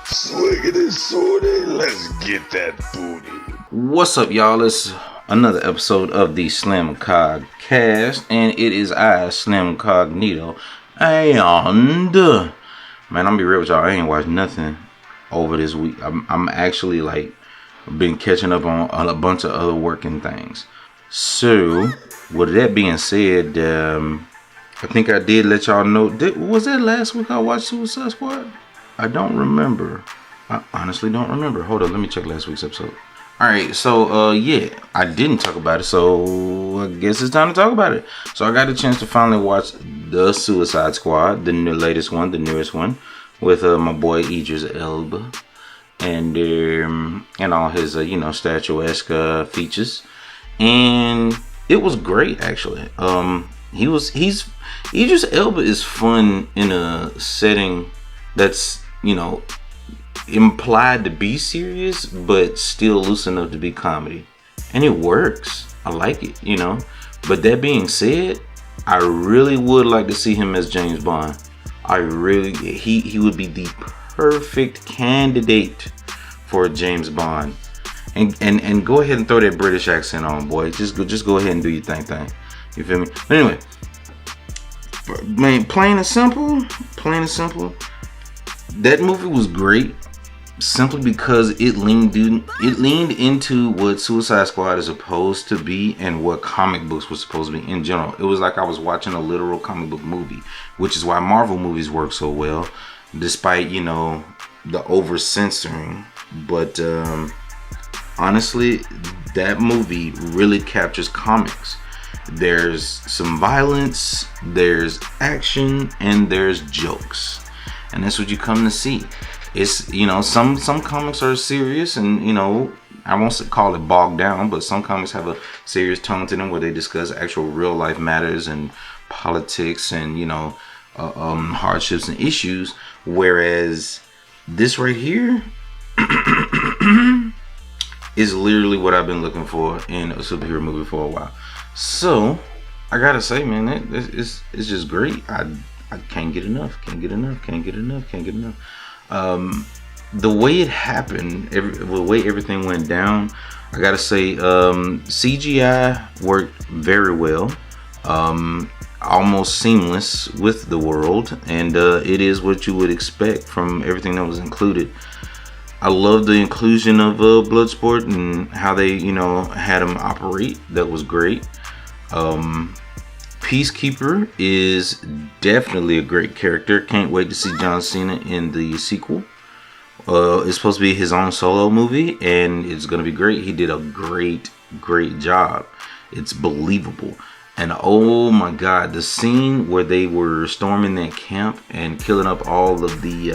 Swiggity swordie, let's get that booty. What's up, y'all? It's another episode of the Slam Cogcast, and it is I, Slam Cognito. And man, I'm gonna be real with y'all. I ain't watched nothing over this week. I'm actually been catching up on a bunch of other working things. So, with that being said, I think I did let y'all know. Was that last week I watched Suicide Squad? I don't remember. I honestly don't remember. Hold on, let me check last week's episode. Alright, so yeah, I didn't talk about it, so I guess it's time to talk about it. So I got a chance to finally watch The Suicide Squad, the latest one, the newest one, with my boy Idris Elba and all his statuesque features. And it was great, actually. Idris Elba is fun in a setting that's implied to be serious but still loose enough to be comedy, and it works. I like it, but that being said, I really would like to see him as James Bond. He would be the perfect candidate for James Bond. And go ahead and throw that British accent on, boy. Just go ahead and do your thing. You feel me? But anyway, man, plain and simple, that movie was great simply because it leaned into what Suicide Squad is supposed to be and what comic books were supposed to be in general. It was like I was watching a literal comic book movie, which is why Marvel movies work so well, despite the over censoring. But honestly, that movie really captures comics. There's some violence, there's action, and there's jokes. And that's what you come to see. It's, some comics are serious and, I won't call it bogged down, but some comics have a serious tone to them where they discuss actual real life matters and politics and, hardships and issues. Whereas this right here is literally what I've been looking for in a superhero movie for a while. So, I gotta say, man, it's just great. I can't get enough. The way it happened, the way everything went down, I gotta say, CGI worked very well, almost seamless with the world, and it is what you would expect from everything that was included. I love the inclusion of Bloodsport and how they, had him operate. That was great. Peacekeeper is definitely a great character. Can't wait to see John Cena in the sequel. It's supposed to be his own solo movie, and it's going to be great. He did a great job. It's believable. And oh my god, the scene where they were storming that camp and killing up all of the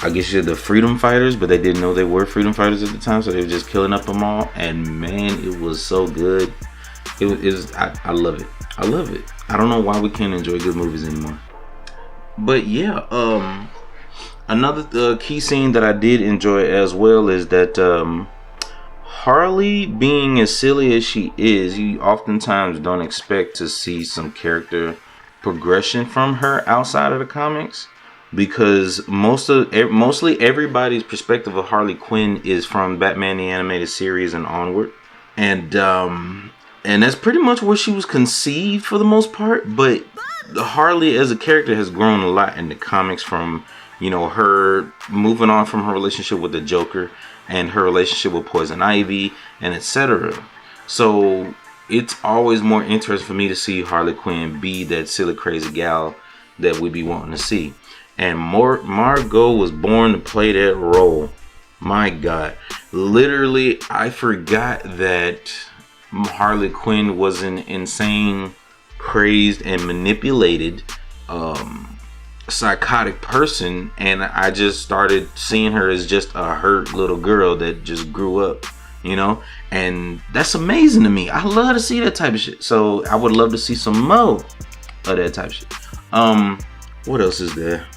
the freedom fighters, but they didn't know they were freedom fighters at the time, so they were just killing up them all. And man, it was so good. I love it. I don't know why we can't enjoy good movies anymore. But yeah, another key scene that I did enjoy as well is that Harley, being as silly as she is, you oftentimes don't expect to see some character progression from her outside of the comics, because mostly everybody's perspective of Harley Quinn is from Batman the Animated Series and onward, and that's pretty much where she was conceived for the most part. But Harley as a character has grown a lot in the comics, from her moving on from her relationship with the Joker and her relationship with Poison Ivy and etc. So it's always more interesting for me to see Harley Quinn be that silly crazy gal that we be wanting to see. And Margot was born to play that role. My god, literally, I forgot that Harley Quinn was an insane, crazed, and manipulated psychotic person, and I just started seeing her as just a hurt little girl that just grew up, and that's amazing to me. I love to see that type of shit, so I would love to see some more of that type of shit. What else is there?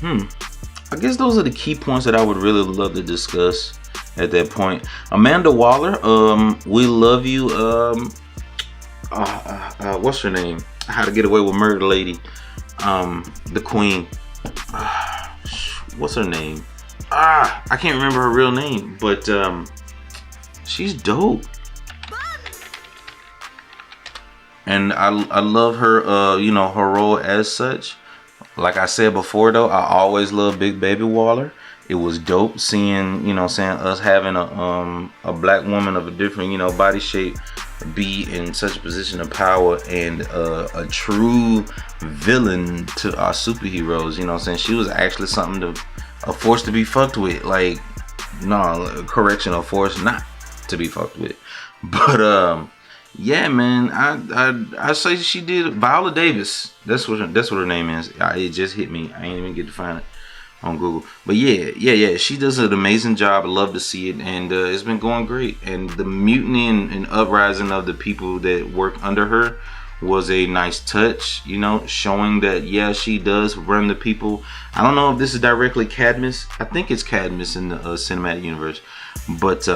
I guess those are the key points that I would really love to discuss at that point. Amanda Waller, we love you. What's her name? How to Get Away with Murder Lady. The Queen. what's her name? I can't remember her real name, but she's dope. And I love her, her role as such. Like I said before, though, I always love Big Baby Waller. It was dope seeing, us having a black woman of a different, body shape be in such a position of power and a true villain to our superheroes. She was actually a force to be fucked with. Like, no, correction, a force not to be fucked with. But yeah, man, I say she did. Viola Davis. That's what her name is. It just hit me. I ain't even get to find it on Google. But yeah. She does an amazing job. I love to see it, and it's been going great. And the mutiny and uprising of the people that work under her was a nice touch. Showing that she does run the people. I don't know if this is directly Cadmus. I think it's Cadmus in the cinematic universe, but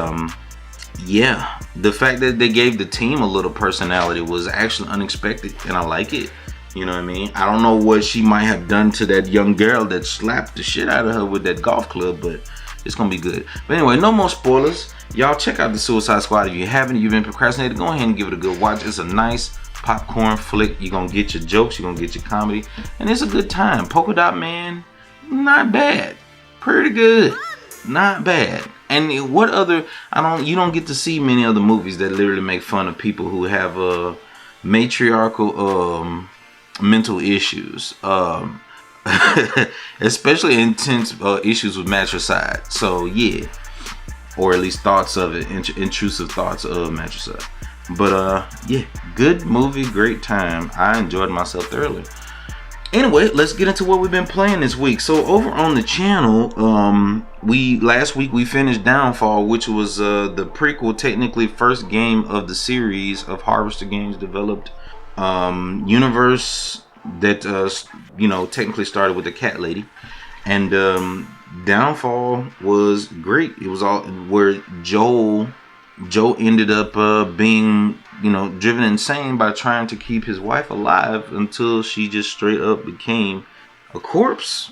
yeah, the fact that they gave the team a little personality was actually unexpected, and I like it. You know what I mean? I don't know what she might have done to that young girl that slapped the shit out of her with that golf club, but it's gonna be good. But anyway, no more spoilers. Y'all check out the Suicide Squad. If you haven't, you've been procrastinating, go ahead and give it a good watch. It's a nice popcorn flick. You're gonna get your jokes, you're gonna get your comedy, and it's a good time. Polka Dot Man, not bad. Pretty good. Not bad. And what other, you don't get to see many other movies that literally make fun of people who have matriarchal mental issues, especially intense issues with matricide. So yeah, or at least thoughts of it, intrusive thoughts of matricide. But yeah, good movie, great time. I enjoyed myself thoroughly. Anyway, let's get into what we've been playing this week. So over on the channel, last week we finished Downfall, which was the prequel, technically first game of the series of Harvester Games developed universe that technically started with the cat lady. And Downfall was great. It was all where Joe ended up being driven insane by trying to keep his wife alive until she just straight up became a corpse.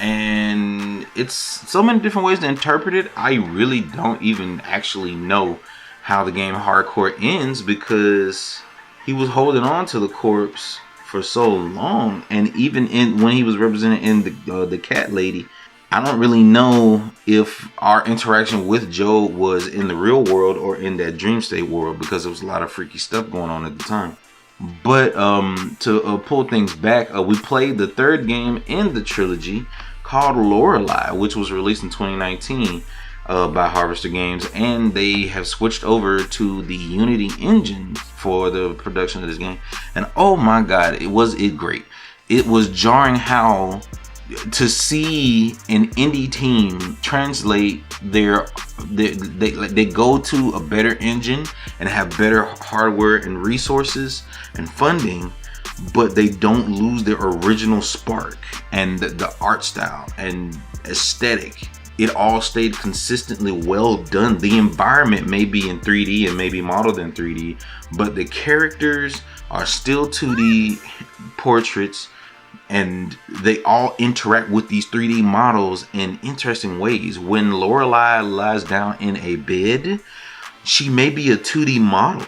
And it's so many different ways to interpret it. I really don't even actually know how the game hardcore ends, because he was holding on to the corpse for so long, and even when he was represented in the cat lady, I don't really know if our interaction with Joe was in the real world or in that dream state world, because there was a lot of freaky stuff going on at the time. But to pull things back, we played the third game in the trilogy called Lorelei, which was released in 2019 by Harvester Games, and they have switched over to the Unity engine for the production of this game. And oh my god, was it great. It was jarring how to see an indie team translate they go to a better engine and have better hardware and resources and funding, but they don't lose their original spark and the art style and aesthetic. It all stayed consistently well done. The environment may be in 3D and may be modeled in 3D, but the characters are still 2D portraits, and they all interact with these 3D models in interesting ways. When Lorelei lies down in a bed, she may be a 2D model,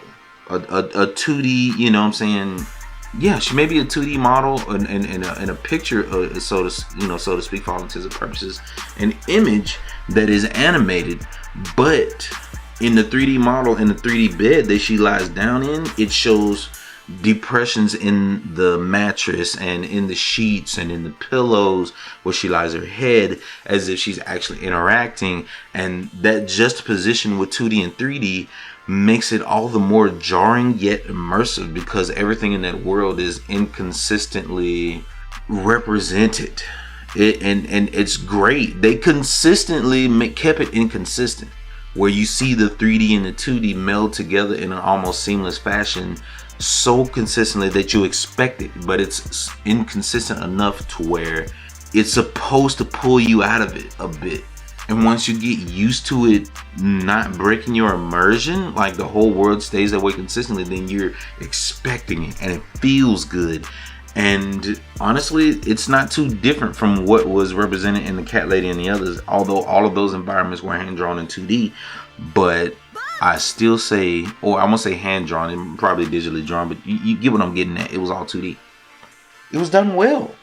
a 2D, you know what I'm saying? Yeah, she may be a 2D model in a picture, so to speak, for all intents and purposes, an image that is animated, but in the 3D model, in the 3D bed that she lies down in, it shows depressions in the mattress and in the sheets and in the pillows where she lies her head, as if she's actually interacting. And that juxtaposition with 2D and 3D makes it all the more jarring yet immersive, because everything in that world is inconsistently represented. And it's great. They consistently kept it inconsistent, where you see the 3D and the 2D meld together in an almost seamless fashion so consistently that you expect it, but it's inconsistent enough to where it's supposed to pull you out of it a bit. And once you get used to it not breaking your immersion, like the whole world stays that way consistently, then you're expecting it and it feels good. And honestly, it's not too different from what was represented in the Cat Lady and the others, although all of those environments were hand drawn in 2D. But I still say, or I won't say hand drawn, and probably digitally drawn, but you get what I'm getting at. It was all 2D. It was done well.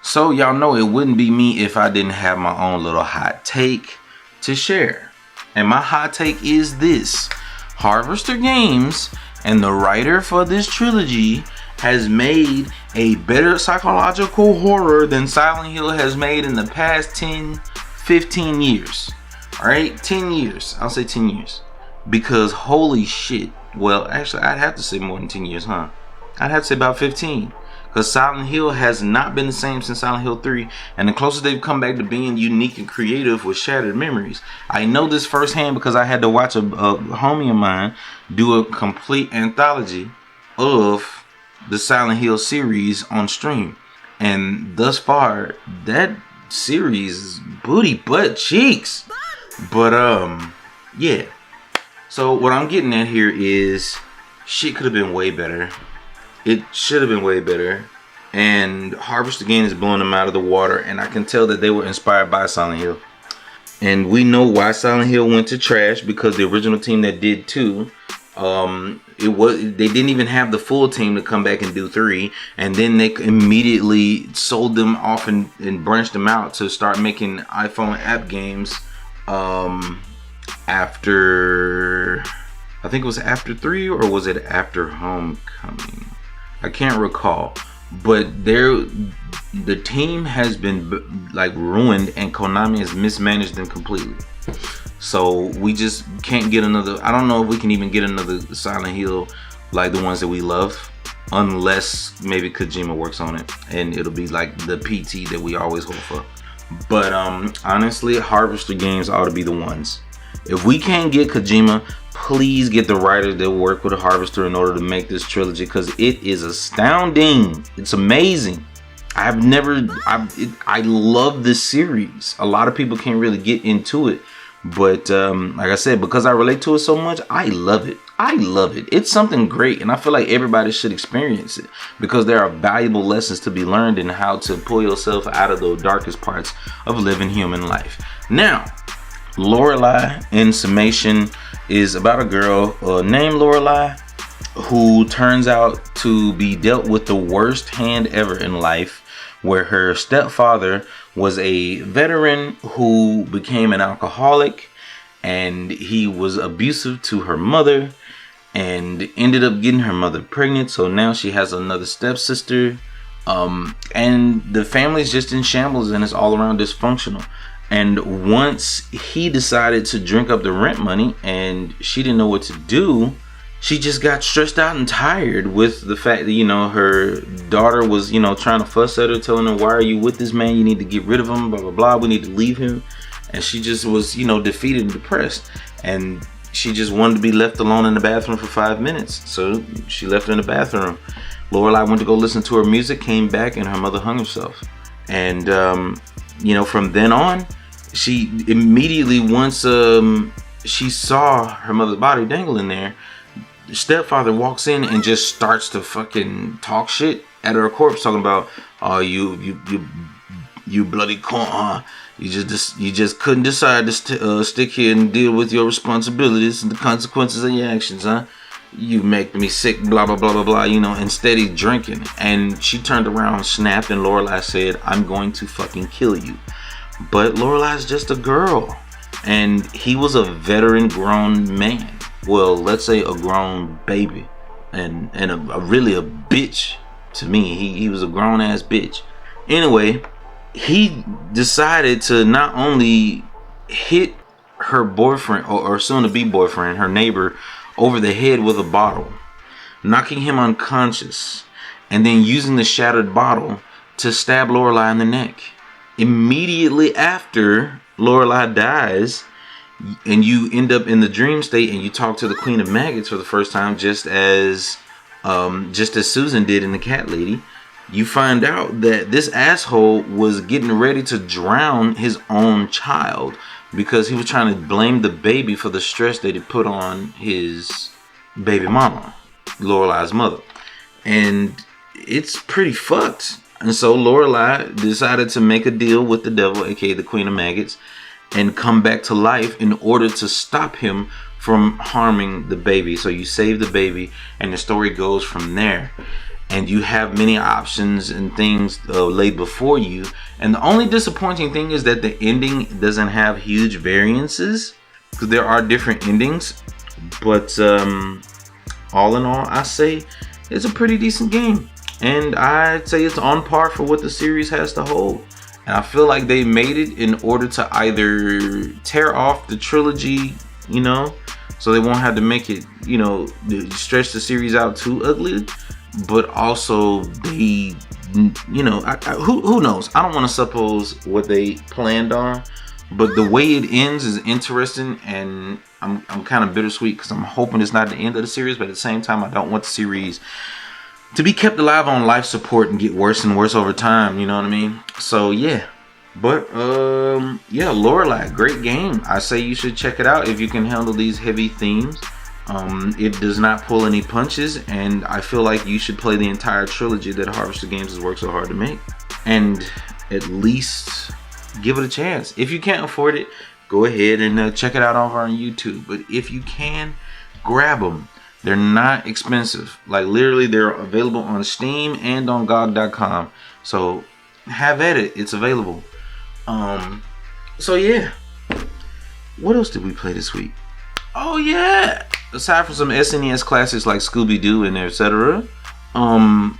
So y'all know it wouldn't be me if I didn't have my own little hot take to share. And my hot take is this: Harvester Games and the writer for this trilogy has made a better psychological horror than Silent Hill has made in the past 10, 15 years. Alright, 10 years. I'll say 10 years. Because holy shit. Well, actually, I'd have to say more than 10 years, huh? I'd have to say about 15. Because Silent Hill has not been the same since Silent Hill 3. And the closest they've come back to being unique and creative was Shattered Memories. I know this firsthand because I had to watch a homie of mine do a complete anthology of the Silent Hill series on stream. And thus far, that series is booty butt cheeks. But, yeah. So what I'm getting at here is shit could have been way better. It should have been way better. And Harvester Games is blowing them out of the water. And I can tell that they were inspired by Silent Hill. And we know why Silent Hill went to trash, because the original team that did 2, they didn't even have the full team to come back and do 3, and then they immediately sold them off and branched them out to start making iPhone app games after, I think it was after 3, or was it after Homecoming? I can't recall, but the team has been like ruined, and Konami has mismanaged them completely. So we just can't get another. I don't know if we can even get another Silent Hill like the ones that we love, unless maybe Kojima works on it and it'll be like the PT that we always hope for. But honestly, Harvester Games ought to be the ones. If we can't get Kojima, please get the writers that work with the Harvester in order to make this trilogy, because it is astounding. It's amazing. I love this series. A lot of people can't really get into it. But like I said, because I relate to it so much, I love it. I love it. It's something great, and I feel like everybody should experience it, because there are valuable lessons to be learned in how to pull yourself out of the darkest parts of living human life. Now, Lorelei, in summation, is about a girl named Lorelei who turns out to be dealt with the worst hand ever in life, where her stepfather was a veteran who became an alcoholic, and he was abusive to her mother and ended up getting her mother pregnant. So now she has another stepsister, and the family's just in shambles, and it's all around dysfunctional. And once he decided to drink up the rent money and she didn't know what to do, she just got stressed out and tired with the fact that, you know, her daughter was, you know, trying to fuss at her, telling her, why are you with this man? You need to get rid of him, blah, blah, blah. We need to leave him. And she just was, you know, defeated and depressed. And she just wanted to be left alone in the bathroom for 5 minutes. So she left her in the bathroom. Lorelei went to go listen to her music, came back, and her mother hung herself. And, you know, from then on, she immediately, once she saw her mother's body dangling there, the stepfather walks in and just starts to fucking talk shit at her corpse, talking about, oh, you bloody cunt, huh? You just couldn't decide to stick here and deal with your responsibilities and the consequences of your actions, huh? You make me sick, blah, blah, blah, blah, blah, you know, instead he's drinking. And she turned around, snapped, and Lorelei said, I'm going to fucking kill you. But Lorelei's just a girl, and he was a veteran grown man. Well, let's say a grown baby, and really a bitch to me. He was a grown ass bitch. Anyway, he decided to not only hit her boyfriend, or soon to be boyfriend, her neighbor, over the head with a bottle, knocking him unconscious, and then using the shattered bottle to stab Lorelei in the neck. Immediately after Lorelei dies, and you end up in the dream state, and you talk to the Queen of Maggots for the first time, just as Susan did in the Cat Lady, you find out that this asshole was getting ready to drown his own child because he was trying to blame the baby for the stress that he put on his baby mama, Lorelei's mother. And it's pretty fucked. And so Lorelai decided to make a deal with the devil, aka the Queen of Maggots, and come back to life in order to stop him from harming the baby. So you save the baby, and the story goes from there. And you have many options and things laid before you. And the only disappointing thing is that the ending doesn't have huge variances, because there are different endings. But all in all, I say it's a pretty decent game. And I'd say it's on par for what the series has to hold. And I feel like they made it in order to either tear off the trilogy, you know, so they won't have to make it, you know, stretch the series out too ugly. But also they, you know, who knows? I don't want to suppose what they planned on. But the way it ends is interesting, and I'm kind of bittersweet because I'm hoping it's not the end of the series. But at the same time, I don't want the series to be kept alive on life support and get worse and worse over time, you know what I mean? So yeah, but yeah, Lorelai, great game. I say you should check it out if you can handle these heavy themes. It does not pull any punches, and I feel like you should play the entire trilogy that Harvester Games has worked so hard to make, and at least give it a chance. If you can't afford it, go ahead and check it out over on YouTube. But if you can, grab them. They're not expensive. Like literally, they're available on Steam and on GOG.com. So have at it. It's available. So yeah. What else did we play this week? Oh yeah. Aside from some SNES classics like Scooby-Doo and etc. And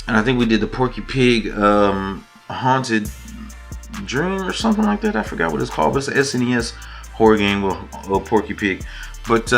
I think we did the Porky Pig Haunted Dream or something like that. I forgot what it's called, but it's an SNES horror game with Porky Pig. But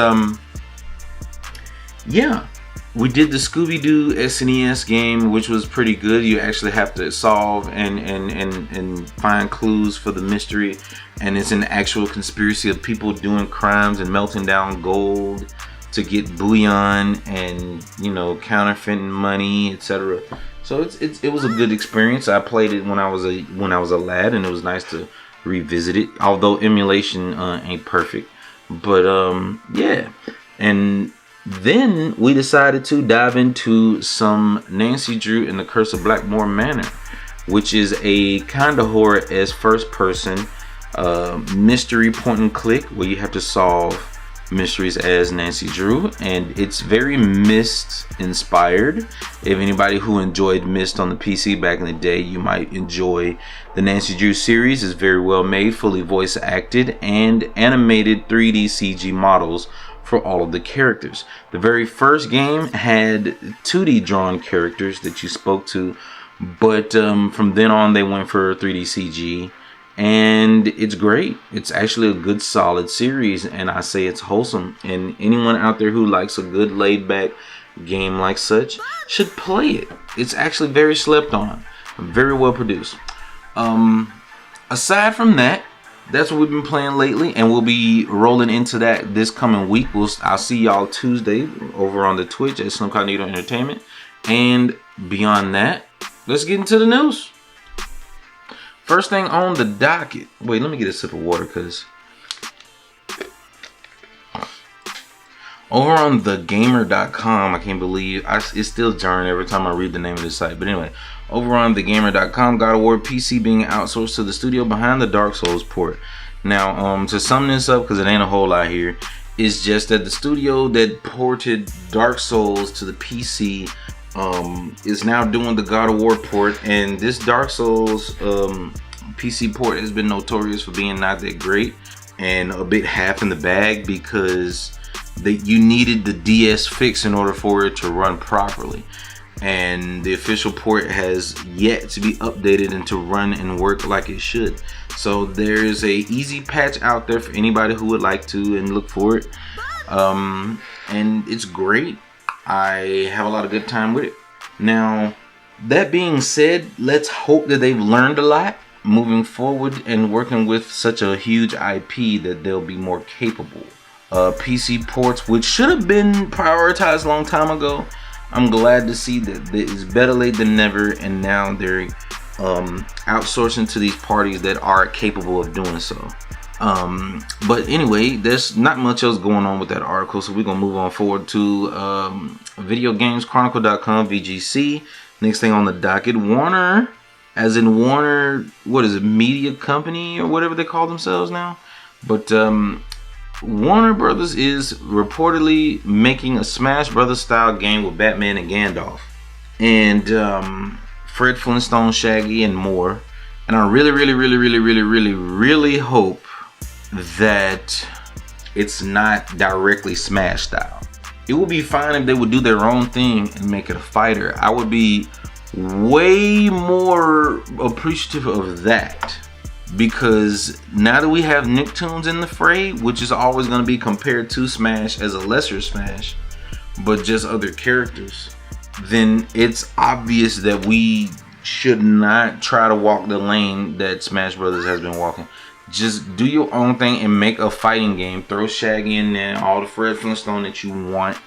yeah, we did the Scooby-Doo SNES game, which was pretty good. You actually have to solve and find clues for the mystery, and it's an actual conspiracy of people doing crimes and melting down gold to get bullion and, you know, counterfeiting money, etc. So it was a good experience. I played it when I was a lad, and it was nice to revisit it. Although emulation ain't perfect, but yeah. And then we decided to dive into some Nancy Drew and the Curse of Blackboard Manor, which is a kind of horror as first person mystery point and click where you have to solve mysteries as Nancy Drew, and it's very Myst inspired. If anybody who enjoyed Myst on the PC back in the day, you might enjoy the Nancy Drew series. It's very well made, fully voice acted, and animated 3D CG models for all of the characters. The very first game had 2D drawn characters that you spoke to, but from then on they went for 3D CG, and it's great. It's actually a good solid series, and I say it's wholesome, and anyone out there who likes a good laid back game like such should play it. It's actually very slept on, very well produced. Aside from that, that's what we've been playing lately, and we'll be rolling into that this coming week. I'll see y'all Tuesday over on the Twitch at Slim Cognito Entertainment. And beyond that, let's get into the news. First thing on the docket. Wait, let me get a sip of water, because over on thegamer.com, I can't believe it's still jarring every time I read the name of the site. But anyway, over on thegamer.com, God of War PC being outsourced to the studio behind the Dark Souls port. Now, to sum this up, because it ain't a whole lot here, it's just that the studio that ported Dark Souls to the PC is now doing the God of War port, and this Dark Souls PC port has been notorious for being not that great and a bit half in the bag, because you needed the DS fix in order for it to run properly. And the official port has yet to be updated and to run and work like it should. So there's a easy patch out there for anybody who would like to and look for it. And it's great. I have a lot of good time with it. Now, that being said, let's hope that they've learned a lot moving forward and working with such a huge IP that they'll be more capable. PC ports, which should have been prioritized a long time ago, I'm glad to see that it's better late than never, and now they're outsourcing to these parties that are capable of doing so. But anyway, there's not much else going on with that article, so we're gonna move on forward to VideoGamesChronicle.com, VGC. Next thing on the docket, Warner, as in Warner, what is it, Media Company or whatever they call themselves now? But Warner Brothers is reportedly making a Smash Brothers style game with Batman and Gandalf. And Fred Flintstone, Shaggy, and more. And I really hope that it's not directly Smash style. It would be fine if they would do their own thing and make it a fighter. I would be way more appreciative of that, because now that we have Nicktoons in the fray, which is always going to be compared to Smash as a lesser Smash, but just other characters, then it's obvious that we should not try to walk the lane that Smash Brothers has been walking. Just do your own thing and make a fighting game. Throw Shaggy in there, all the Fred Flintstone that you want.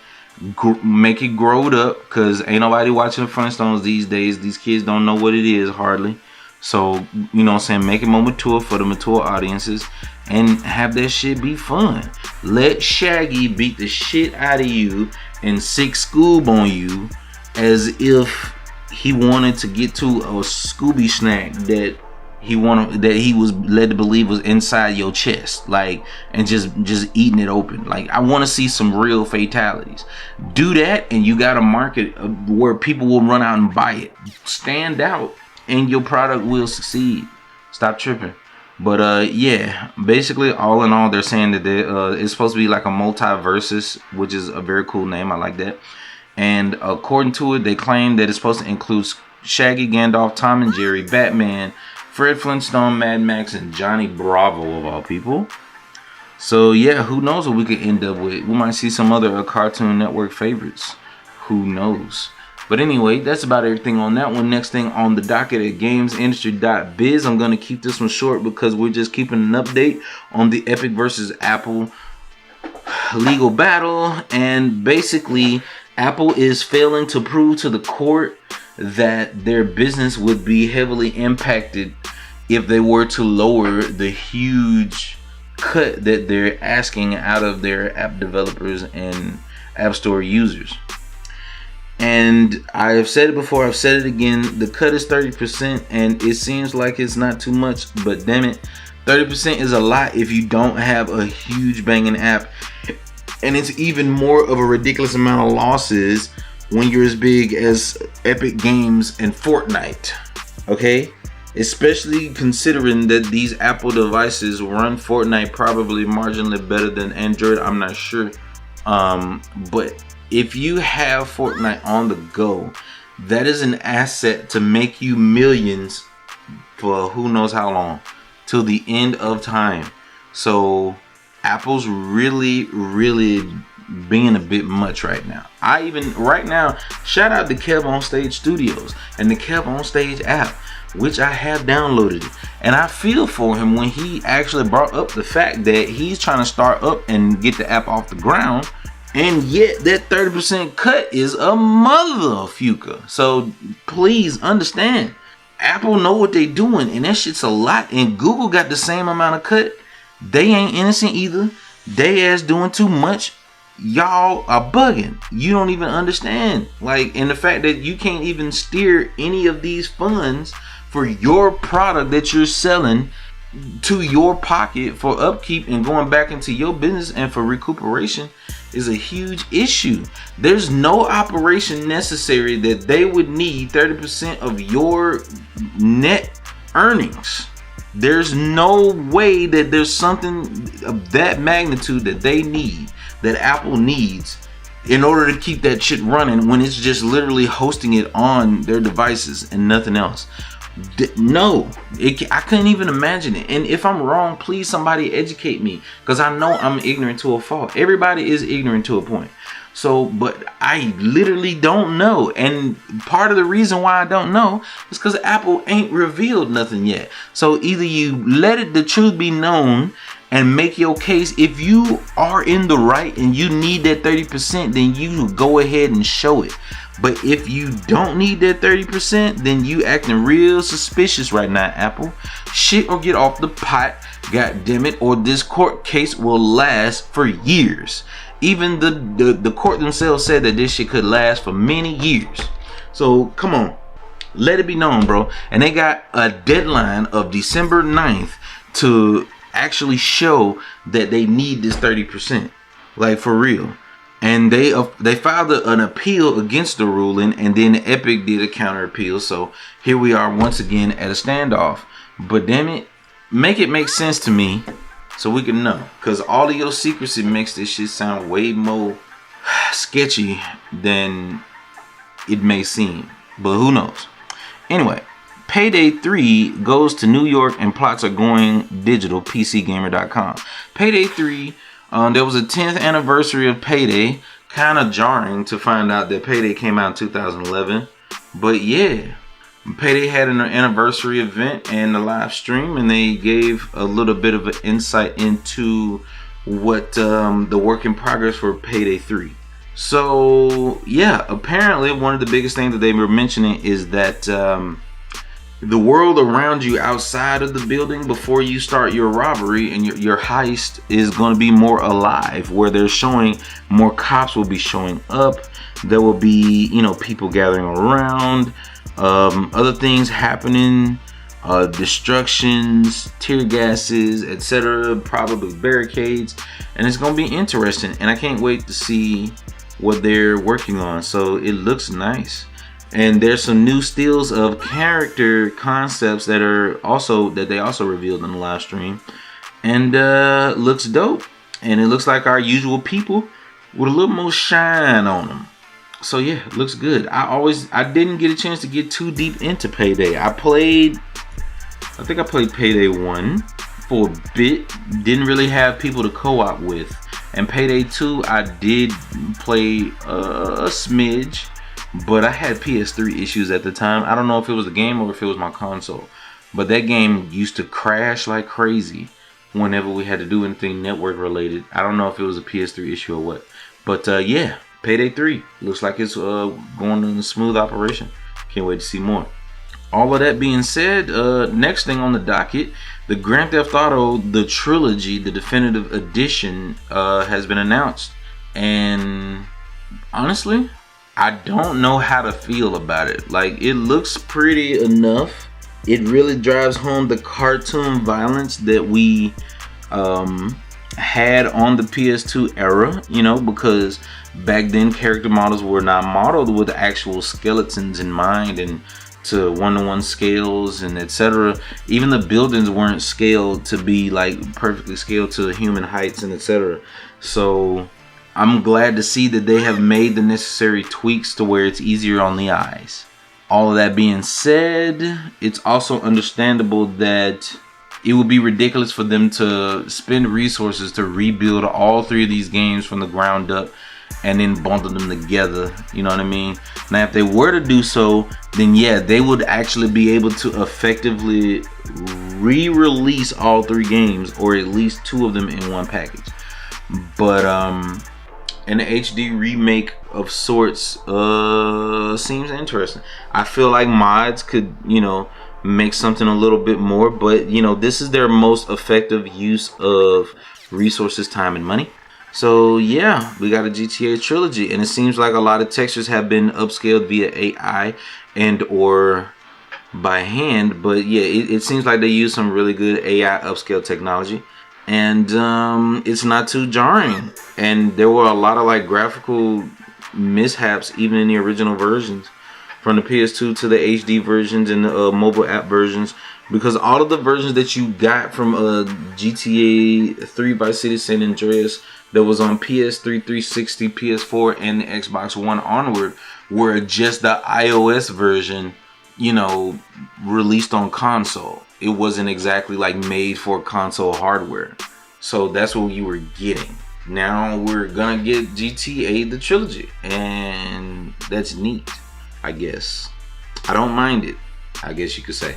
Make it growed up, because ain't nobody watching the Flintstones these days. These kids don't know what it is hardly. So, you know what I'm saying, make it more mature for the mature audiences and have that shit be fun. Let Shaggy beat the shit out of you and sick Scoob on you as if he wanted to get to a Scooby snack that he was led to believe was inside your chest, like, and just eating it open. Like, I want to see some real fatalities. Do that, and you got a market where people will run out and buy it. Stand out, and your product will succeed. Stop tripping. But yeah, basically, all in all, they're saying that it's supposed to be like a multi-versus, which is a very cool name. I like that. And according to it, they claim that it's supposed to include Shaggy, Gandalf, Tom and Jerry, Batman, Fred Flintstone, Mad Max, and Johnny Bravo, of all people. So yeah, who knows what we could end up with. We might see some other Cartoon Network favorites. Who knows? But anyway, that's about everything on that one. Next thing on the docket at gamesindustry.biz. I'm going to keep this one short because we're just keeping an update on the Epic versus Apple legal battle. And basically, Apple is failing to prove to the court that their business would be heavily impacted if they were to lower the huge cut that they're asking out of their app developers and App Store users. And I have said it before, I've said it again, the cut is 30%, and it seems like it's not too much, but damn it, 30% is a lot if you don't have a huge banging app. And it's even more of a ridiculous amount of losses when you're as big as Epic Games and Fortnite, okay? Especially considering that these Apple devices run Fortnite probably marginally better than Android, I'm not sure. But if you have Fortnite on the go, that is an asset to make you millions for who knows how long, till the end of time. So Apple's really being a bit much right now. Right now, shout out to Kev on Stage Studios and the Kev on Stage app, which I have downloaded. And I feel for him when he actually brought up the fact that he's trying to start up and get the app off the ground, and yet that 30% cut is a motherfucker. So please understand, Apple know what they doing, and that shit's a lot. And Google got the same amount of cut. They ain't innocent either. They ass doing too much. Y'all are bugging. You don't even understand. Like, and the fact that you can't even steer any of these funds for your product that you're selling to your pocket for upkeep and going back into your business and for recuperation is a huge issue. There's no operation necessary that they would need 30% of your net earnings. There's no way that there's something of that magnitude that they need, that Apple needs, in order to keep that shit running when it's just literally hosting it on their devices and nothing else. No, I couldn't even imagine it. And if I'm wrong, please somebody educate me, because I know I'm ignorant to a fault. Everybody is ignorant to a point. So, but I literally don't know. And part of the reason why I don't know is because Apple ain't revealed nothing yet. So either you let the truth be known and make your case. If you are in the right and you need that 30%, then you go ahead and show it. But if you don't need that 30%, then you acting real suspicious right now, Apple. Shit or get off the pot, god damn it, or this court case will last for years. Even the court themselves said that this shit could last for many years. So come on, let it be known, bro. And they got a deadline of December 9th to actually show that they need this 30%, like for real. And they filed an appeal against the ruling, and then Epic did a counter appeal. So here we are once again at a standoff. But damn it, make it make sense to me, so we can know. Cause all of your secrecy makes this shit sound way more sketchy than it may seem. But who knows? Anyway, Payday 3 goes to New York and plots are going digital. PCGamer.com. Payday 3. There was a 10th anniversary of Payday. Kind of jarring to find out that Payday came out in 2011. But yeah, Payday had an anniversary event and a live stream, and they gave a little bit of an insight into what the work in progress for Payday 3. So yeah, apparently one of the biggest things that they were mentioning is that the world around you outside of the building before you start your robbery and your heist is going to be more alive, where they're showing more cops will be showing up. There will be, you know, people gathering around, other things happening, destructions, tear gases, etc., probably barricades, and it's going to be interesting, and I can't wait to see what they're working on. So it looks nice. And there's some new stills of character concepts that they also revealed in the live stream, and looks dope. And it looks like our usual people with a little more shine on them. So yeah, it looks good. I didn't get a chance to get too deep into Payday. I think I played Payday 1 for a bit. Didn't really have people to co-op with. And Payday 2, I did play a smidge. But I had PS3 issues at the time. I don't know if it was the game or if it was my console. But that game used to crash like crazy whenever we had to do anything network related. I don't know if it was a PS3 issue or what. But yeah, Payday 3 looks like it's going in a smooth operation. Can't wait to see more. All of that being said, next thing on the docket, the Grand Theft Auto, the Trilogy, the definitive edition has been announced. And honestly, I don't know how to feel about it. Like, it looks pretty enough. It really drives home the cartoon violence that we had on the PS2 era, you know, because back then character models were not modeled with actual skeletons in mind and to one-to-one scales and etc. Even the buildings weren't scaled to be like perfectly scaled to human heights and etc. So I'm glad to see that they have made the necessary tweaks to where it's easier on the eyes. All of that being said, it's also understandable that it would be ridiculous for them to spend resources to rebuild all three of these games from the ground up and then bundle them together. You know what I mean? Now, if they were to do so, then yeah, they would actually be able to effectively re-release all three games, or at least two of them in one package. But an HD remake of sorts seems interesting. I feel like mods could, you know, make something a little bit more, but you know, this is their most effective use of resources, time, and money. So yeah, we got a GTA Trilogy, and it seems like a lot of textures have been upscaled via AI and or by hand, but yeah, it seems like they use some really good AI upscale technology, and it's not too jarring. And there were a lot of like graphical mishaps even in the original versions, from the PS2 to the HD versions and the mobile app versions, because all of the versions that you got from GTA 3 Vice City San Andreas that was on PS3, 360, PS4, and the Xbox One onward were just the iOS version, you know, released on console. It wasn't exactly like made for console hardware. So that's what you were getting. Now we're gonna get GTA the Trilogy, and that's neat, I guess. I don't mind it, I guess you could say.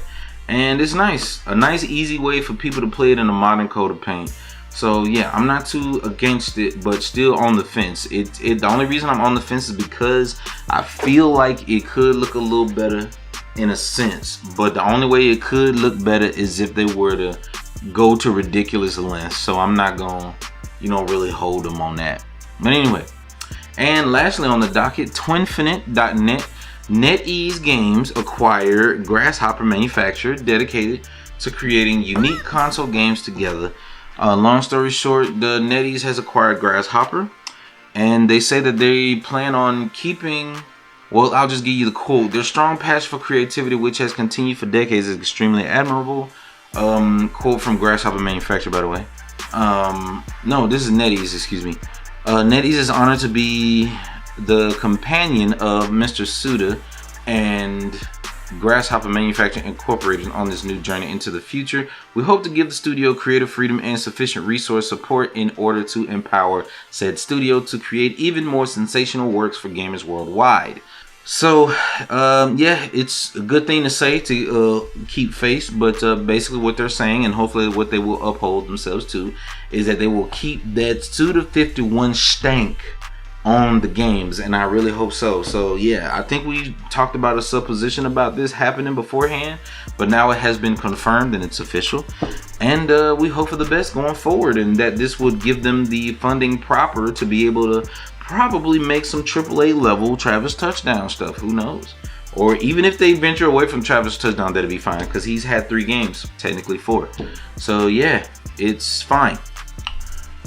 And it's nice. A nice easy way for people to play it in a modern coat of paint. So yeah, I'm not too against it, but still on the fence. The only reason I'm on the fence is because I feel like it could look a little better in a sense. But the only way it could look better is if they were to go to ridiculous lengths. So I'm not gonna, you know, really hold them on that. But anyway, and lastly on the docket, Twinfinite.net NetEase Games acquired Grasshopper manufacturer dedicated to creating unique console games together. Long story short, the NetEase has acquired Grasshopper, and they say that they plan on keeping, well, I'll just give you the quote. Their strong passion for creativity, which has continued for decades, is extremely admirable. Quote from Grasshopper manufacturer, by the way. No, this is NetEase, excuse me. NetEase is honored to be the companion of Mr. Suda and Grasshopper Manufacturing Incorporated on this new journey into the future. We hope to give the studio creative freedom and sufficient resource support in order to empower said studio to create even more sensational works for gamers worldwide. So, yeah, it's a good thing to say to keep faith, but basically what they're saying, and hopefully what they will uphold themselves to, is that they will keep that Suda 51 stank on the games, and I really hope so. So yeah, I think we talked about a supposition about this happening beforehand, but now it has been confirmed and it's official, and we hope for the best going forward, and that this would give them the funding proper to be able to probably make some AAA level Travis Touchdown stuff. Who knows? Or even if they venture away from Travis Touchdown, that'd be fine, because he's had 3 games, technically 4. So yeah, it's fine.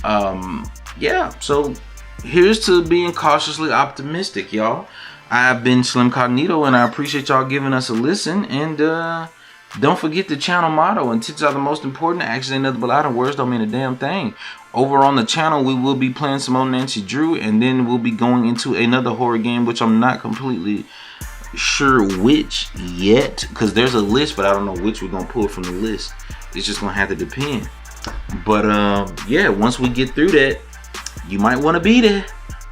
Yeah, so here's to being cautiously optimistic, y'all. I've been Slim Cognito, and I appreciate y'all giving us a listen. And don't forget the channel motto: intentions are the most important. Actions ain't nothing but loud, and words don't mean a damn thing. Over on the channel, we will be playing some old Nancy Drew, and then we'll be going into another horror game, which I'm not completely sure which yet, because there's a list, but I don't know which we're gonna pull from the list. It's just gonna have to depend. But yeah, once we get through that, you might want to be there.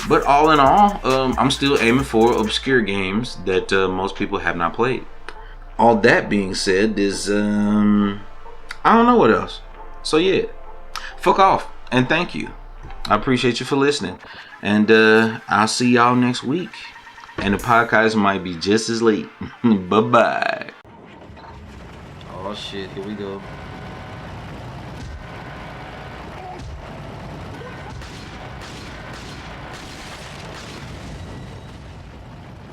But all in all, I'm still aiming for obscure games that most people have not played. All that being said, is I don't know what else. So yeah, fuck off and thank you. I appreciate you for listening, and I'll see y'all next week. And the podcast might be just as late. Bye bye. Oh shit, here we go.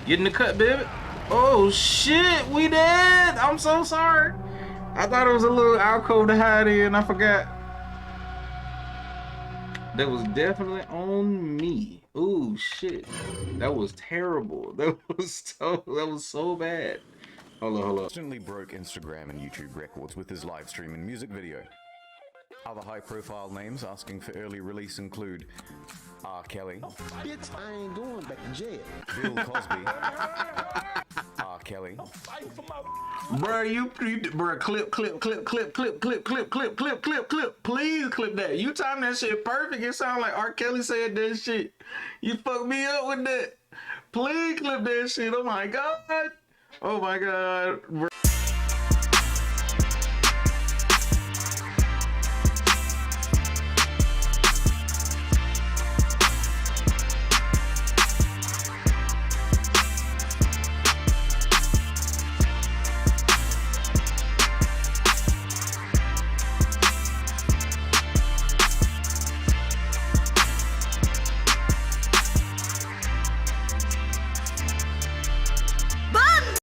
Get in the cut, baby. Oh shit, we dead. I'm so sorry. I thought it was a little alcove to hide in. I forgot. That was definitely on me. Ooh shit. That was terrible. That was so bad. Hold on. Instantly broke Instagram and YouTube records with his live stream and music video. Other high-profile names asking for early release include R. Kelly, Bitch, I ain't going back to jail. Bill Cosby, R. Kelly, Bruh, bruh, clip. Please clip that. You timed that shit perfect. It sounded like R. Kelly said that shit. You fucked me up with that. Please clip that shit. Oh my god.